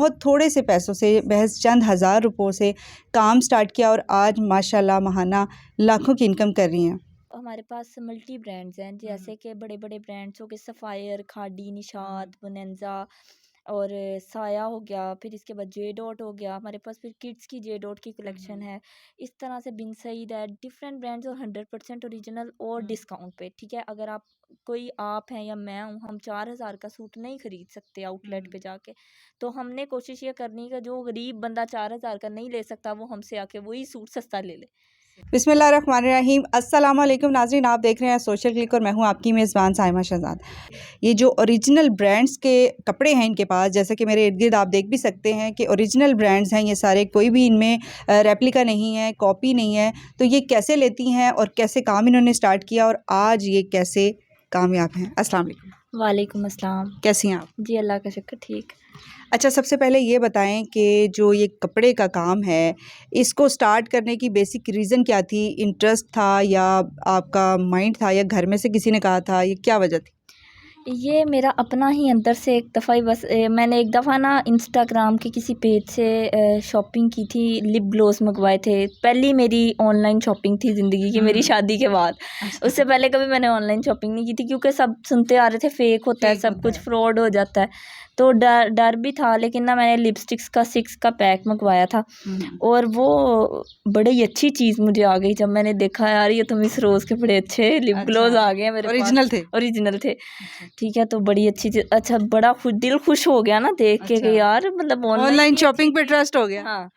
बहुत थोड़े से पैसों से, महज़ चंद हज़ार रुपयों से काम स्टार्ट किया और आज माशाल्लाह महाना लाखों की इनकम कर रही हैं। हमारे पास मल्टी ब्रांड्स हैं, जैसे कि बड़े बड़े ब्रांड्स हो गए, सफ़ायर, खादी, निशात, बोनेंजा और साया हो गया। फिर इसके बाद जे डॉट हो गया हमारे पास। फिर किड्स की जे डॉट की कलेक्शन है। इस तरह से बिन सईद है, डिफरेंट ब्रांड्स और 100% ओरिजिनल और डिस्काउंट पे। ठीक है, अगर आप हैं या मैं हूँ, हम 4,000 का सूट नहीं खरीद सकते आउटलेट पे जाके। तो हमने कोशिश ये करनी है कि जो गरीब बंदा 4,000 का नहीं ले सकता, वो हमसे आके वही सूट सस्ता ले ले। बिस्मिल्लाहिर्रहमानिर्रहीम। अस्सलाम वालेकुम नाज़रीन, आप देख रहे हैं सोशल क्लिक और मैं हूं आपकी मेज़बान साइमा शहजाद। ये जो ओरिजिनल ब्रांड्स के कपड़े हैं इनके पास, जैसे कि मेरे इर्द गिर्द आप देख भी सकते हैं कि ओरिजिनल ब्रांड्स हैं ये सारे, कोई भी इनमें रेप्लिका नहीं है, कॉपी नहीं है। तो ये कैसे लेती हैं और कैसे काम इन्होंने स्टार्ट किया और आज ये कैसे कामयाब हैं। अस्सलाम वालेकुम। वालेकुम अस्सलाम। कैसी हैं आप? जी अल्लाह का शुक्र, ठीक। अच्छा, सबसे पहले ये बताएं कि जो ये कपड़े का काम है, इसको स्टार्ट करने की बेसिक रीज़न क्या थी? इंटरेस्ट था या आपका माइंड था या घर में से किसी ने कहा था? ये क्या वजह थी? ये मेरा अपना ही अंदर से एक दफ़ा ही बस मैंने एक दफ़ा ना इंस्टाग्राम के किसी पेज से शॉपिंग की थी, लिप ग्लोस मंगवाए थे। पहली मेरी ऑनलाइन शॉपिंग थी ज़िंदगी की, मेरी शादी के बाद। अच्छा। उससे पहले कभी मैंने ऑनलाइन शॉपिंग नहीं की थी, क्योंकि सब सुनते आ रहे थे फेक होता है, फेक सब होता कुछ है। फ्रॉड हो जाता है। तो डर डर भी था, लेकिन ना मैंने लिपस्टिक्स का 6 का पैक मंगवाया था और वो बड़ी ही अच्छी चीज़ मुझे आ गई जब मैंने देखा, यार ये तो मिस रोज़ के बड़े अच्छे लिप ग्लोस अच्छा, आ गए हैं मेरे पास। ओरिजिनल थे? ओरिजिनल थे। अच्छा। ठीक है, तो बड़ी अच्छी चीज़, अच्छा बड़ा दिल खुश हो गया ना देख के अच्छा। कि यार मतलब ऑनलाइन ऑनलाइन भी अच्छी शॉपिंग पे चीज़। ट्रस्ट हो गया? हाँ,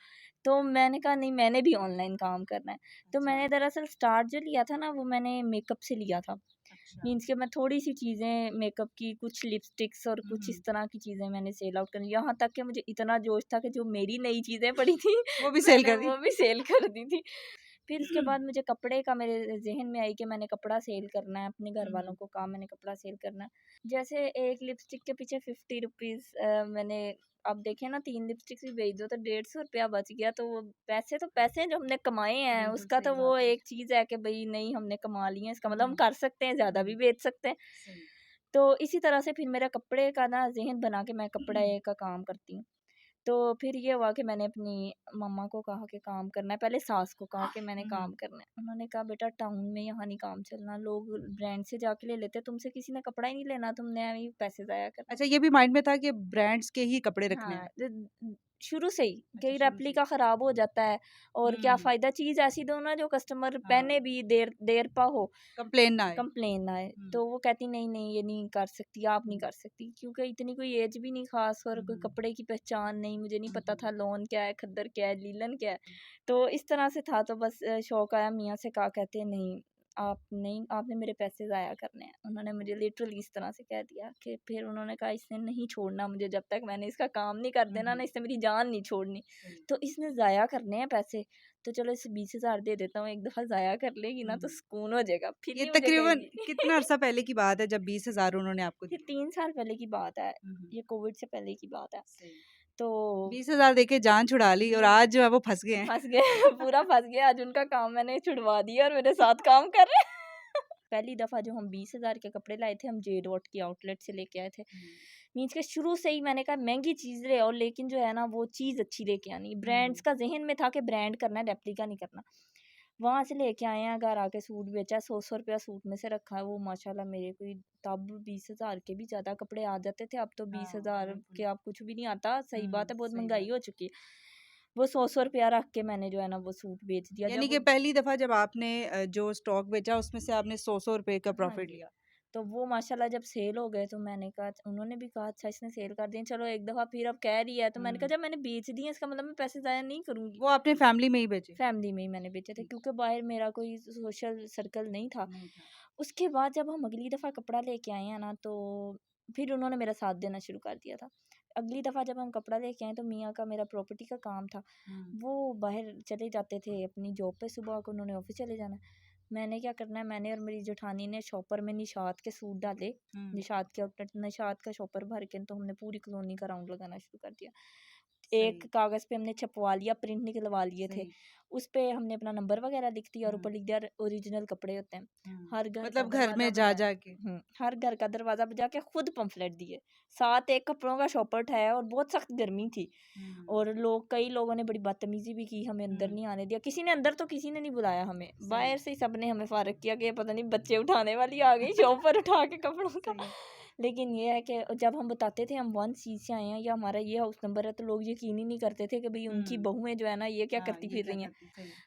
तो मैंने कहा नहीं, मैंने भी ऑनलाइन काम करना है। तो अच्छा। मैंने दरअसल स्टार्ट जो लिया था ना, वो मैंने मेकअप से लिया था। अच्छा। मीन्स कि मैं थोड़ी-सी चीज़ें मेकअप की, कुछ लिपस्टिक्स और कुछ इस तरह की चीज़ें मैंने सेल आउट करी। यहाँ तक कि मुझे इतना जोश था कि जो मेरी नई चीज़ें पड़ी थी वो भी सेल मैंने कर दी? वो भी सेल कर दी थी। फिर उसके बाद मुझे कपड़े का मेरे ज़हन में आई कि मैंने कपड़ा सेल करना है, अपने घर वालों को कहा मैंने कपड़ा सेल करना है। जैसे एक लिपस्टिक के पीछे 50 रुपीज़ मैंने, अब देखें ना 3 लिपस्टिक्स भी बेच दो तो 150 रुपया बच गया। तो वो पैसे तो पैसे हैं जो हमने कमाए हैं, बिल्कुल उसका सही तो वो बात है। एक चीज़ है कि भई नहीं हमने कमा लिए हैं, इसका मतलब हम कर सकते हैं, ज़्यादा भी बेच सकते हैं। सही। तो इसी तरह से फिर मेरा कपड़े का ना ज़हन बना के मैं कपड़े का काम करती हूँ। तो फिर ये हुआ कि मैंने अपनी मम्मा को कहा कि काम करना है, पहले सास को कहा कि मैंने काम करना है। उन्होंने कहा बेटा टाउन में यहाँ नहीं काम चलना, लोग ब्रांड से जाके ले लेते, तुमसे किसी ने कपड़ा ही नहीं लेना, तुमने अभी पैसे ज़ाया करने। अच्छा, ये भी माइंड में था कि ब्रांड्स के ही कपड़े रखने हैं? हाँ, शुरू से ही अच्छा, कई शुरू से। रेप्लिका ख़राब हो जाता है और क्या फ़ायदा, चीज़ ऐसी दो ना जो कस्टमर हाँ, पहने भी देर देर पा हो, कंप्लेन ना आए। कंप्लेन ना आए। तो वो कहती नहीं नहीं ये नहीं कर सकती, आप नहीं कर सकती, क्योंकि इतनी कोई एज भी नहीं, खास और कोई कपड़े की पहचान नहीं, मुझे नहीं पता था लॉन क्या है, खद्दर क्या है, लीलन क्या है। तो इस तरह से था। तो बस शौक आया, मियाँ से कहा, कहते हैं नहीं आप नहीं, आपने मेरे पैसे ज़ाया करने हैं। उन्होंने मुझे लिटरली इस तरह से कह दिया कि फिर उन्होंने कहा इसने नहीं छोड़ना मुझे, जब तक मैंने इसका काम नहीं कर देना ना, इसने मेरी जान नहीं छोड़नी। तो इसने ज़ाया करने हैं पैसे, तो चलो इसे 20,000 दे देता हूँ, एक दफ़ा ज़ाया कर लेगी ना तो सुकून हो जाएगा, फिर ये नहीं मुझे तकरीबन कहेगी। कितना अरसा पहले की बात है जब 20,000 उन्होंने आपको ये दिए? 3 साल पहले की बात है, हुँ। ये कोविड से पहले की बात है। सही। तो 20,000 देके जान छुड़ा ली और जी, आज जो है वो फँस गए हैं। फँस गए पूरा फँस गए, आज उनका काम मैंने छुड़वा दिया और मेरे साथ काम कर रहे हैं। पहली दफ़ा जो हम 20,000 के कपड़े लाए थे, हम जे डॉट की आउटलेट से लेके आए थे। मीन्स के शुरू से ही मैंने कहा महँगी चीज़ ले आओ, लेकिन जो है ना वो चीज़ अच्छी लेके आनी। ब्रांड्स का ज़हन में था कि ब्रांड करना है, रेप्लिका नहीं करना। वहाँ से लेके आए हैं, घर आके सूट बेचा, 100-100 रुपया सूट में से रखा है। वो माशाल्लाह मेरे कोई तब 20,000 के भी ज़्यादा कपड़े आ जाते थे, अब तो 20,000 के अब कुछ भी नहीं आता। सही बात है, बहुत महँगाई हो चुकी है। वो 100-100 रुपया रख के मैंने जो है ना वो सूट बेच दिया। यानी जब कि पहली दफ़ा जब आपने जो स्टॉक बेचा उसमें से आपने 100-100 रुपए का हाँ प्रॉफ़िट जी। लिया। तो वो माशाल्लाह जब सेल हो गए तो मैंने कहा, उन्होंने भी कहा अच्छा इसने सेल कर दिए, चलो एक दफ़ा फिर अब कह रही है, तो मैंने कहा जब मैंने बेच दिए इसका मतलब मैं पैसे ज़ाया नहीं करूँगी। वो आपने फैमिली में ही बेचे? फैमिली में ही मैंने बेचे थे, ठीक। क्योंकि बाहर मेरा कोई सोशल सर्कल नहीं था। नहीं था। उसके बाद जब हम अगली दफ़ा कपड़ा लेके आए हैं ना, तो फिर उन्होंने मेरा साथ देना शुरू कर दिया था। अगली दफ़ा जब हम कपड़ा लेके आए तो मियाँ का, मेरा प्रॉपर्टी का काम था, हुँ। वो बाहर चले जाते थे अपनी जॉब पे, सुबह को उन्होंने ऑफ़िस चले जाना है। मैंने क्या करना है, मैंने और मेरी जेठानी ने शॉपर में निशात के सूट डाले, हुँ। निशात के आउटलेट, निशात का शॉपर भर के तो हमने पूरी कॉलोनी का राउंड लगाना शुरू कर दिया। एक कागज़ पे हमने छपवा लिया, प्रिंट निकलवा लिए थे। उस पे हमने अपना नंबर वगैरह लिख दिया और ऊपर लिख दिया ओरिजिनल कपड़े होते हैं। हर घर का मतलब घर दरवाज़ा में जा बजाए, जा के। हर घर का दरवाज़ा बजा के खुद पम्फलेट दिए। साथ एक कपड़ों का शॉपर उठाया और बहुत सख्त गर्मी थी और कई लोगों ने बड़ी बदतमीज़ी भी की, हमें अंदर नहीं आने दिया। किसी ने अंदर तो किसी ने नहीं बुलाया हमें, बाहर से ही सबने हमें फ़ारिग किया कि ये पता नहीं बच्चे उठाने वाली आ गई शॉपर उठा के कपड़ों का। लेकिन ये है कि जब हम बताते थे हम 1 सी से आए हैं या हमारा ये हाउस नंबर है, तो लोग यकीन ही नहीं करते थे कि भई उनकी बहुएँ जो है ना ये क्या करती फिर रही हैं।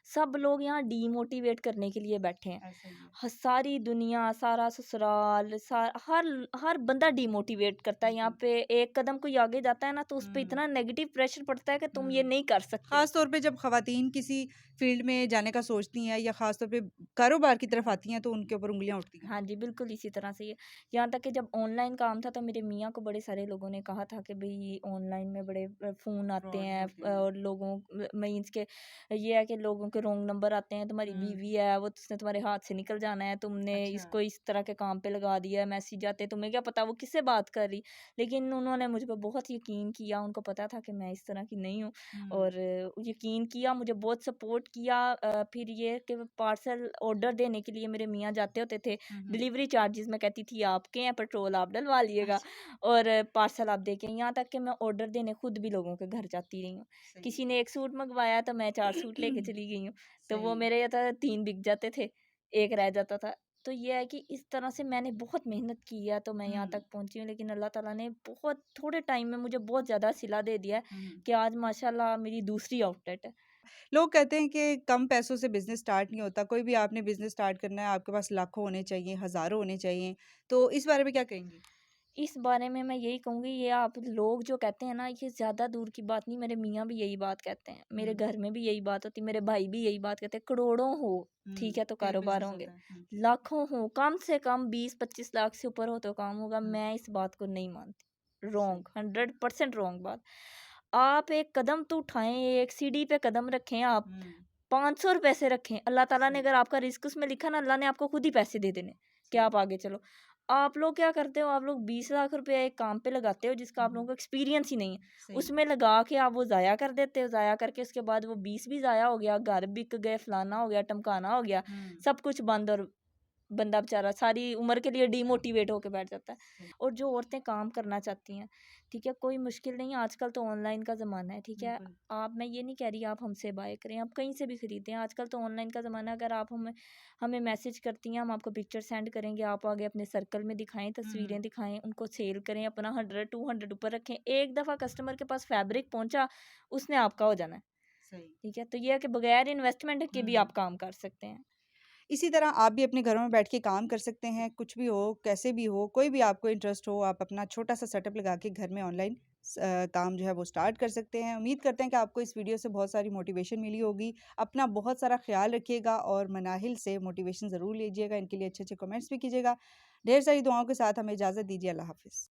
सब लोग यहाँ डीमोटिवेट करने के लिए बैठे हैं। सारी दुनिया, सारा ससुराल, हर बंदा डीमोटिवेट करता है। यहाँ पे एक कदम कोई आगे जाता है ना, तो उस पे इतना नेगेटिव प्रेशर पड़ता है कि तुम ये नहीं कर सकते। ख़ास तौर पे जब ख़वातीन किसी फ़ील्ड में जाने का सोचती हैं या ख़ास तौर पे कारोबार की तरफ आती हैं, तो उनके ऊपर उँगलियाँ उठती हैं। हाँ जी, बिल्कुल इसी तरह से ही है। यहाँ तक कि जब ऑनलाइन काम था तो मेरे मियाँ को बड़े सारे लोगों ने कहा था कि भई ऑनलाइन में बड़े फ़ोन आते हैं और लोगों मीन्स के ये है कि लोगों के रॉन्ग नंबर आते हैं, तुम्हारी बीवी है वो उसने तुम्हारे हाथ से निकल जाना है, तुमने इसको इस तरह के काम पे लगा दिया है, मैसेज आते हैं, तुम्हें क्या पता वो किससे बात कर रही। लेकिन उन्होंने मुझ पे बहुत यकीन किया, उनको पता था कि मैं इस तरह की नहीं हूँ और यकीन किया, मुझे बहुत सपोर्ट किया। फिर ये कि पार्सल ऑर्डर देने के लिए मेरे मियाँ जाते होते थे, डिलीवरी चार्जेस मैं कहती थी आपके हैं, पेट्रोल आप डलवा लिएगा और पार्सल आप देके, यहाँ तक कि मैं ऑर्डर देने खुद भी लोगों के घर जाती रही हूँ। किसी ने 1 सूट मंगवाया तो मैं 4 सूट लेके चली गई हूँ, तो वो मेरे या तो 3 बिक जाते थे, 1 रह जाता था। तो ये है कि इस तरह से मैंने बहुत मेहनत की है तो मैं यहाँ तक पहुँची हूँ, लेकिन अल्लाह ताला ने बहुत थोड़े टाइम में मुझे बहुत ज़्यादा सिला दे दिया है कि आज माशाल्लाह मेरी दूसरी आउटलेट है। लोग कहते हैं कि कम पैसों से बिज़नेस स्टार्ट नहीं होता। कोई भी आपने बिज़नेस स्टार्ट करना है, आपके पास लाखों होने चाहिए, हज़ारों होने चाहिए। तो इस बारे में क्या कहेंगी? इस बारे में मैं यही कहूँगी, ये आप लोग जो कहते हैं ना ये ज़्यादा दूर की बात नहीं, मेरे मियाँ भी यही बात कहते हैं, मेरे घर में भी यही बात होती है, मेरे भाई भी यही बात कहते हैं, करोड़ों हो ठीक है तो फिर कारोबार बिज़नेस होंगे, होता है। लाखों हो कम से कम 20-25 लाख से ऊपर हो तो काम होगा। मैं इस बात को नहीं मानती, सही। रॉन्ग, 100% रॉन्ग बात। आप एक कदम तो उठाएं, एक सीढ़ी पे कदम रखें, आप 500 रुपए से रखें, अल्लाह ताला ने सही। अगर आपका रिस्क उसमें लिखा ना, अल्लाह ने आपको खुद ही पैसे दे देने कि आप आगे चलो। आप लोग क्या करते हो, आप लोग 20 लाख रुपए एक काम पे लगाते हो जिसका आप लोगों को एक्सपीरियंस ही नहीं है, सही। उसमें लगा के आप वो ज़ाया कर देते हो, ज़ाया करके उसके बाद वो 20 भी ज़ाया हो गया, घर बिक गए, फलाना हो गया, टमकाना हो गया, सब कुछ बंद और बंदा बेचारा सारी उम्र के लिए डीमोटिवेट होके बैठ जाता है। और जो औरतें काम करना चाहती हैं, ठीक है, कोई मुश्किल नहीं, आजकल तो ऑनलाइन का ज़माना है, ठीक है। आप मैं ये नहीं कह रही आप हमसे बाय करें, आप कहीं से भी खरीदें, आजकल तो ऑनलाइन का ज़माना है। अगर आप हमें हमें मैसेज करती हैं, हम आपको पिक्चर सेंड करेंगे, आप आगे अपने सर्कल में दिखाएं, तस्वीरें दिखाएं, उनको सेल करें, अपना 100-200 ऊपर रखें। एक दफ़ा कस्टमर के पास फैब्रिक पहुंचा, उसने आपका हो जाना है, सही। ठीक है। तो ये है कि बगैर इन्वेस्टमेंट के भी आप काम कर सकते हैं। इसी तरह आप भी अपने घरों में बैठ के काम कर सकते हैं, कुछ भी हो, कैसे भी हो, कोई भी आपको इंटरेस्ट हो, आप अपना छोटा-सा सेटअप लगा के घर में ऑनलाइन काम जो है वो स्टार्ट कर सकते हैं। उम्मीद करते हैं कि आपको इस वीडियो से बहुत सारी मोटिवेशन मिली होगी। अपना बहुत सारा ख़्याल रखिएगा और मनाहिल से मोटिवेशन ज़रूर लीजिएगा। इनके लिए अच्छे-अच्छे कमेंट्स भी कीजिएगा। ढेर सारी दुआओं के साथ हमें इजाज़त दीजिए। अल्लाह हाफ़िज़।